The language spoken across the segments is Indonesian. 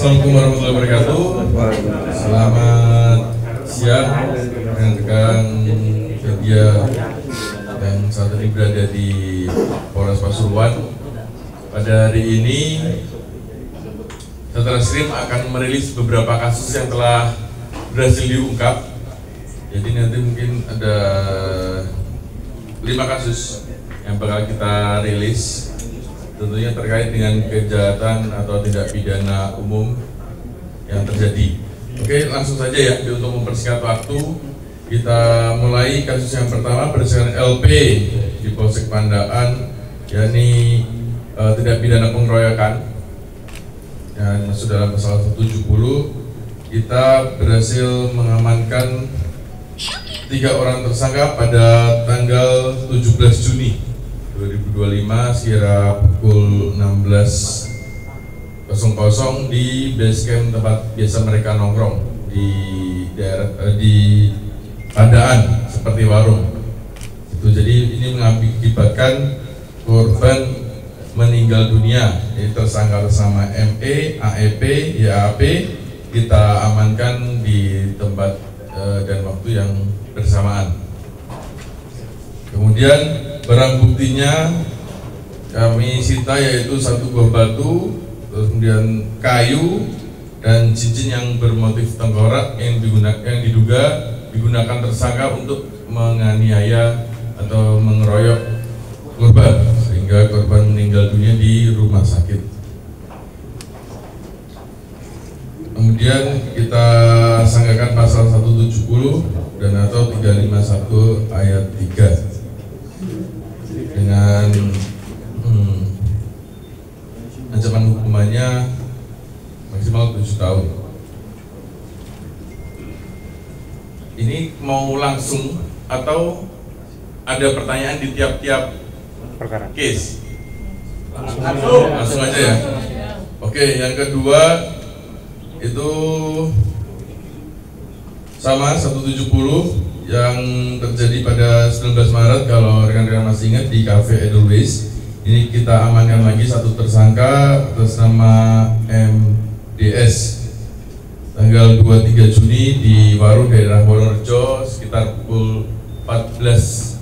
Assalamualaikum warahmatullahi wabarakatuh. Selamat siang rekan-rekan media yang saat ini berada di Polres Pasuruan. Pada hari ini Satreskrim akan merilis beberapa kasus yang telah berhasil diungkap. Jadi nanti mungkin ada 5 kasus yang bakal kita rilis, tentunya terkait dengan kejahatan atau tindak pidana umum yang terjadi. Oke, langsung saja ya, untuk mempersingkat waktu, kita mulai kasus yang pertama berdasarkan LP di Polsek Pandaan, yakni tindak pidana pengeroyokan yang masuk dalam pasal 170. Kita berhasil mengamankan 3 orang tersangka pada tanggal 17 Juni 2025 sekira pukul 16.00 di base camp tempat biasa mereka nongkrong di daerah di Pandaan seperti warung. Itu jadi ini mengakibatkan korban meninggal dunia. Ini tersangka bersama ME, AEP, YAP kita amankan di tempat dan waktu yang bersamaan. Kemudian barang buktinya kami sita yaitu 1 buah batu, kemudian kayu dan cincin yang bermotif tengkorak yang diduga digunakan tersangka untuk menganiaya atau mengeroyok korban sehingga korban meninggal dunia di rumah sakit. Kemudian kita sangkakan pasal 170 dan atau 351 ayat 3 dengan ancaman hukumannya maksimal 7 tahun. Ini mau langsung atau ada pertanyaan di tiap-tiap perkara case? Langsung aja ya. Oke, yang kedua itu sama 170 yang terjadi pada 19 Maret kalau rekan-rekan masih ingat di Cafe Edelweiss. Ini kita amankan lagi 1 tersangka atas nama MDS tanggal 23 Juni di warung daerah Wonorejo sekitar pukul 14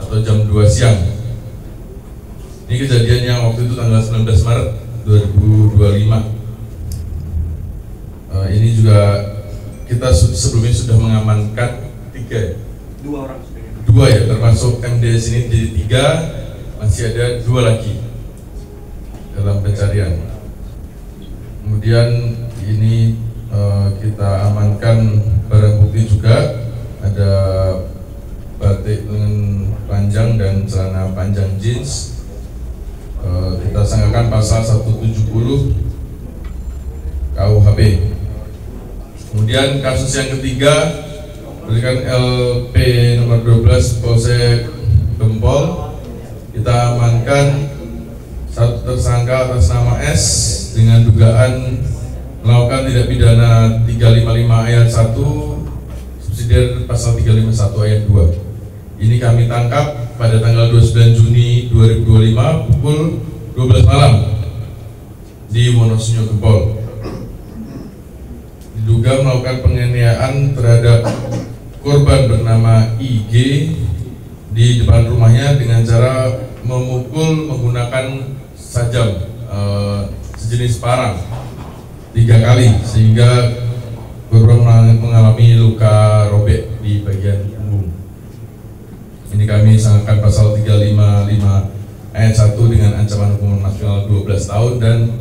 atau jam 2 siang. Ini kejadian yang waktu itu tanggal 19 Maret 2025. Ini juga kita sebelumnya sudah mengamankan 2 orang, 2 ya, termasuk MDS ini jadi 3, masih ada 2 lagi dalam pencarian. Kemudian ini kita amankan barang bukti juga, ada batik lengan panjang dan celana panjang jeans. Kita sangkakan pasal 170 KUHP. Kemudian kasus yang ketiga berikan LP nomor 12 Polsek Gempol. Kita amankan 1 tersangka atas nama S dengan dugaan melakukan tindak pidana 355 ayat 1 subsidiar pasal 351 ayat 2. Ini kami tangkap pada tanggal 29 Juni 2025 pukul 12 malam di Wonosobo Gempol. Diduga melakukan penganiayaan terhadap korban bernama IG di depan rumahnya dengan cara memukul menggunakan sajam sejenis parang 3 kali sehingga korban mengalami luka robek di bagian punggung. Ini kami sangkakan pasal 355 ayat 1 dengan ancaman hukuman maksimal 12 tahun dan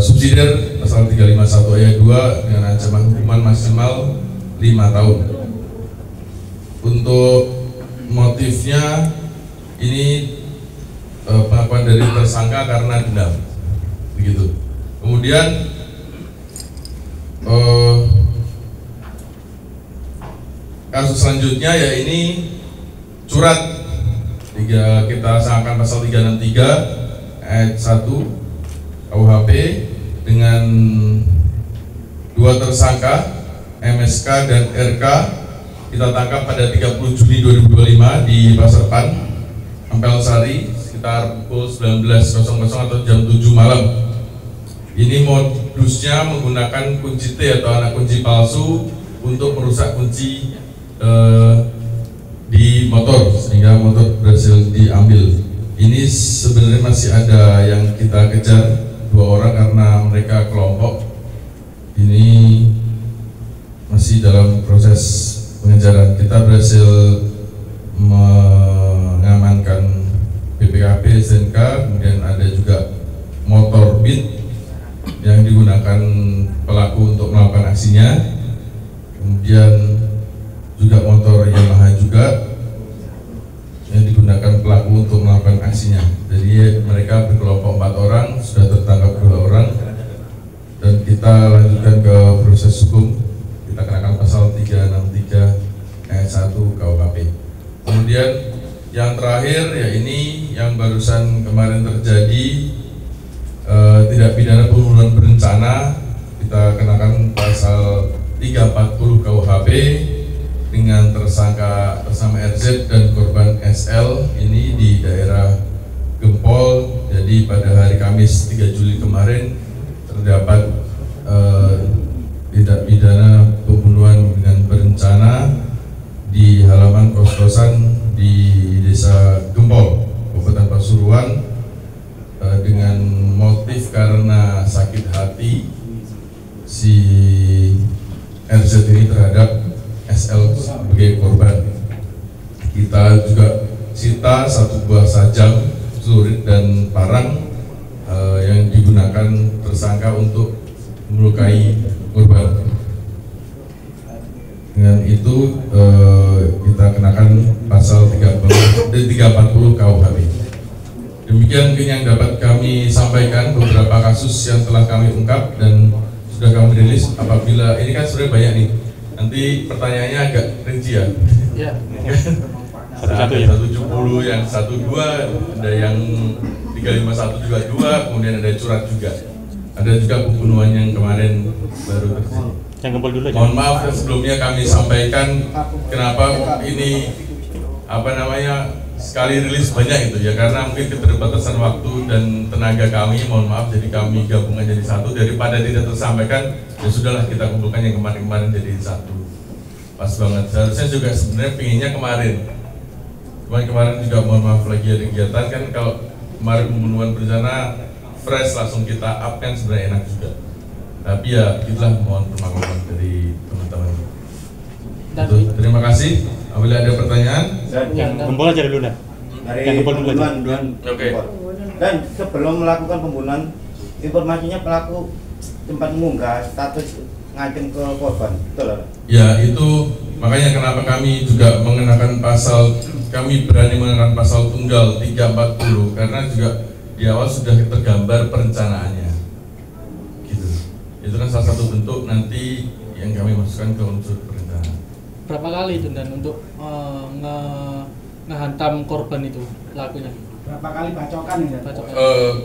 subsidiar pasal 351 ayat 2 dengan ancaman hukuman maksimal 5 tahun. Untuk motifnya ini pengakuan dari tersangka karena dendam, begitu. Kemudian kasus selanjutnya ya ini surat kita sangkakan pasal 363 ayat 1 KUHP dengan 2 tersangka MSK dan RK. Kita tangkap pada 30 Juni 2025 di Pasar Pan, Ampel Sari sekitar pukul 19.00 atau jam 7 malam. Ini modusnya menggunakan kunci T atau anak kunci palsu untuk merusak kunci di motor sehingga motor berhasil diambil. Ini sebenarnya masih ada yang kita kejar 2 orang karena mereka kelompok. Ini masih dalam proses pengejaran. Kita berhasil mengamankan BPKB, STNK, kemudian ada juga motor Beat yang digunakan pelaku untuk melakukan aksinya, kemudian juga motor Yamaha juga yang digunakan pelaku untuk melakukan aksinya. Jadi mereka berkelompok 4 orang, sudah tertangkap 2 orang, dan kita lanjutkan ke proses hukum. Kita kenakan pasal 363 ayat 1 KUHP. Kemudian yang terakhir ya ini yang barusan kemarin terjadi, tidak pidana pembunuhan berencana. Kita kenakan pasal 340 KUHP dengan tersangka bersama RZ dan korban SL ini di daerah Gempol. Jadi pada hari Kamis 3 Juli kemarin terdapat tindak pidana pembunuhan dengan berencana di halaman kos-kosan di Desa Gempol, Kabupaten Pasuruan, dengan motif karena sakit hati si RZ ini terhadap SL sebagai korban. Kita juga sita 1 buah sajam, celurit dan parang yang digunakan tersangka untuk melukai korban. Dengan itu kita kenakan pasal 340 KUHP. Demikian mungkin yang dapat kami sampaikan, beberapa kasus yang telah kami ungkap dan sudah kami rilis. Apabila ini kan sebenarnya banyak nih, nanti pertanyaannya agak rinci ya. Ya. Satu-satu ya. 170 yang 12, ada yang 351 juga 2, kemudian ada curhat juga. Ada juga pembunuhan yang kemarin baru terjadi. Yang Gempol dulu aja. Mohon maaf sebelumnya kami sampaikan kenapa ini sekali rilis banyak itu ya, karena mungkin keterbatasan waktu dan tenaga kami. Mohon maaf, jadi kami gabungan jadi satu, daripada tidak tersampaikan ya sudahlah kita kumpulkan yang kemarin-kemarin jadi satu. Pas banget, seharusnya juga sebenarnya pinginnya kemarin, cuman kemarin juga mohon maaf lagi ada kegiatan kan. Kalau kemarin pembunuhan berencana fresh langsung kita up kan sebenarnya enak juga, tapi ya itulah, mohon permakluman dari teman-teman. Terima kasih. Apabila ada pertanyaan, Yang Gempol aja dulu dah. Yang Gempol dulu aja. Oke. Dan sebelum melakukan pembunuhan, informasinya pelaku sempat mengunggah status ngancem ke korban, betul lah? Ya itu makanya kenapa kami juga mengenakan pasal, kami berani mengenakan pasal tunggal 340 karena juga di awal sudah tergambar perencanaannya. Gitu. Itu kan salah satu bentuk nanti yang kami masukkan ke unsur perencanaan. Berapa kali itu dan untuk ngehantam korban itu pelakunya? Berapa kali bacokan ya? Bacokan.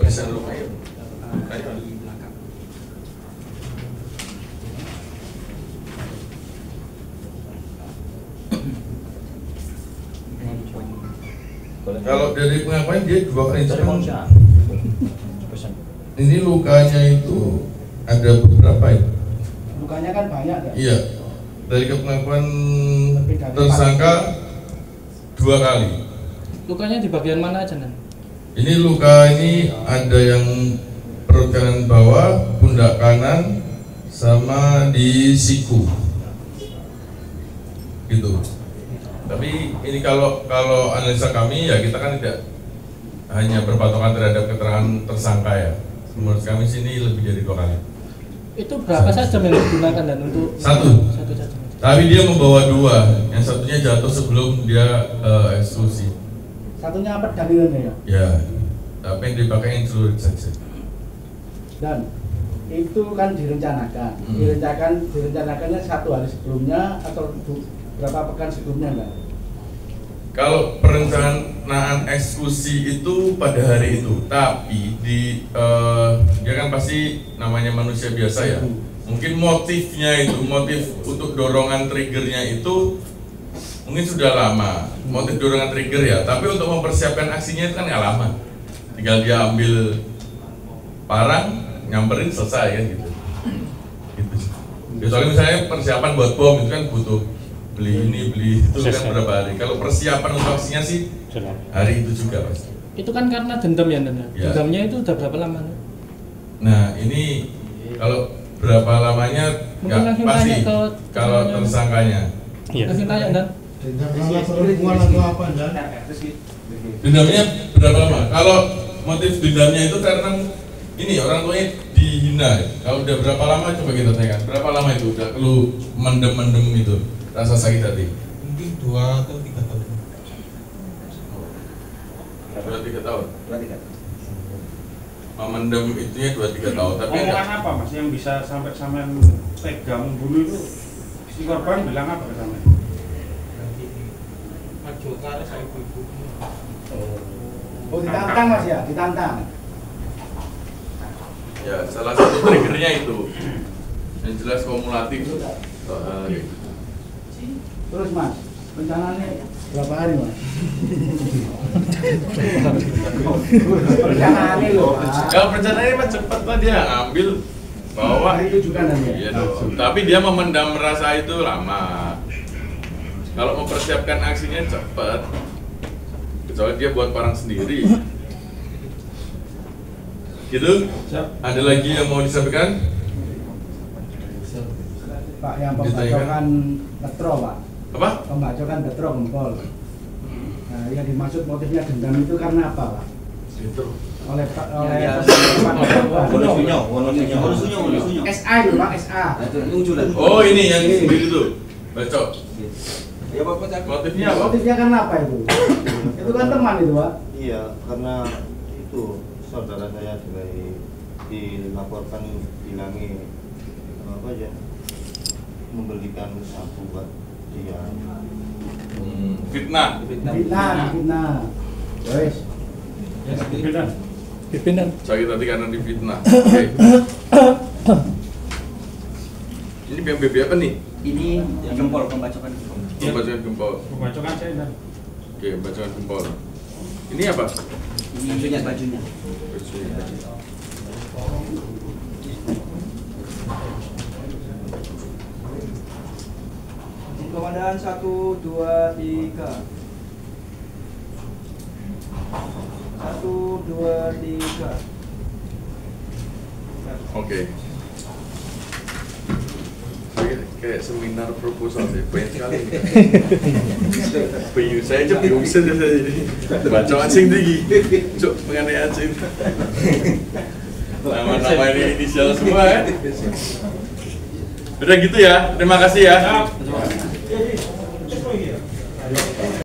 Bisa dulu ayo. Kalau dari pengakuan dia 2 kali inceran. Ini lukanya itu ada beberapa ya? Lukanya kan banyak ya? Iya. Dari pengakuan tersangka 2 kali. Lukanya di bagian mana aja, Nan? Ini luka ini ada yang perut kanan bawah, pundak kanan, sama di siku. Gitu. Tapi ini kalau analisa kami ya kita kan tidak hanya berpatokan terhadap keterangan tersangka ya. Menurut kami sini lebih dari 2 kali. Itu berapa saja yang digunakan dan untuk Satu saja? Tapi dia membawa 2, yang satunya jatuh sebelum dia eksekusi. Satunya apa dalilnya ya? Ya, tapi yang dipakai yang celurit saja. Dan itu kan direncanakan. Direncanakannya 1 hari sebelumnya atau berapa pekan sebelumnya enggak? Kalau perencanaan eksekusi itu pada hari itu, tapi dia kan pasti namanya manusia biasa ya. Mungkin motifnya itu, motif untuk dorongan triggernya itu mungkin sudah lama, motif dorongan trigger ya. Tapi untuk mempersiapkan aksinya itu kan nggak lama. Tinggal dia ambil parang, nyamperin selesai kan gitu. Gitu. Ya, soalnya misalnya persiapan buat bom itu kan butuh beli ini beli itu kan berapa hari. Kalau persiapan untuk aksinya sih hari itu juga pasti. Itu kan karena dendam ya, Dan. Ya. Dendamnya itu udah berapa lama? Nah ini kalau berapa lamanya Mungkin nggak langsung pasti tanya ke kalau tersangkanya. Iya. Langsung tanya, Dan. Dendamnya berapa lama? Kalau motif dendamnya itu karena ini orang tuanya dihina. Kalau udah berapa lama coba kita tanyakan. Berapa lama itu udah lu mendem itu rasa sakit hati? Mungkin 2 atau 3 tahun. 2-3 tahun. Memendam itunya 2-3 tahun. Tapi omongan apa mas yang bisa sampai sampean tega membunuh itu? Si korban bilang apa ke sampean? Oh, ditantang Mas ya, ditantang. ya salah satu triggernya itu. Yang jelas kumulatif. Terus Mas, rencananya berapa hari Mas? Rencananya loh. Kalau rencananya mah cepat lah dia ambil bawa. Hari itu juga nanti ya? Iya dong. Tapi dia memendam rasa itu lama. Kalau mempersiapkan aksinya cepat. Kecuali dia buat barang sendiri. Gitu? Ada lagi yang mau disampaikan? Pak, yang pembacokan metro Pak. Apa? Pembacokan metro gempol. Nah, yang dimaksud motifnya dendam itu karena apa Pak? Oleh Wonosunyo. SA itu Pak, SA. Oh ini yang sendiri tuh. Bacok. Ya Bapak, Motifnya apa? Motifnya karena apa itu? Itu kan teman itu Pak. Iya, karena itu saudara saya juga dilaporkan hilangi apa aja membelikan sabu buat dia. Fitnah. Fitnah. Wes. Pimpinan. Sakit hati karena difitnah. Oke. Ini PMBB apa nih? Ini jempol, pembacokan jempol. Pembacokan jempol. Pembacokan saya dan Oke, pembacokan jempol. Ini apa? Ini bajunya. Komandan 1, 2, 3. 1, 2, 3. Oke. Kayak seminar proposal deh, banyak sekali. Bingung, saya aja bingung saja ini. Bacaan sing tinggi, cuk penganiayaan sing. Nama-nama ini inisial semua ya. Udah gitu ya, terima kasih ya.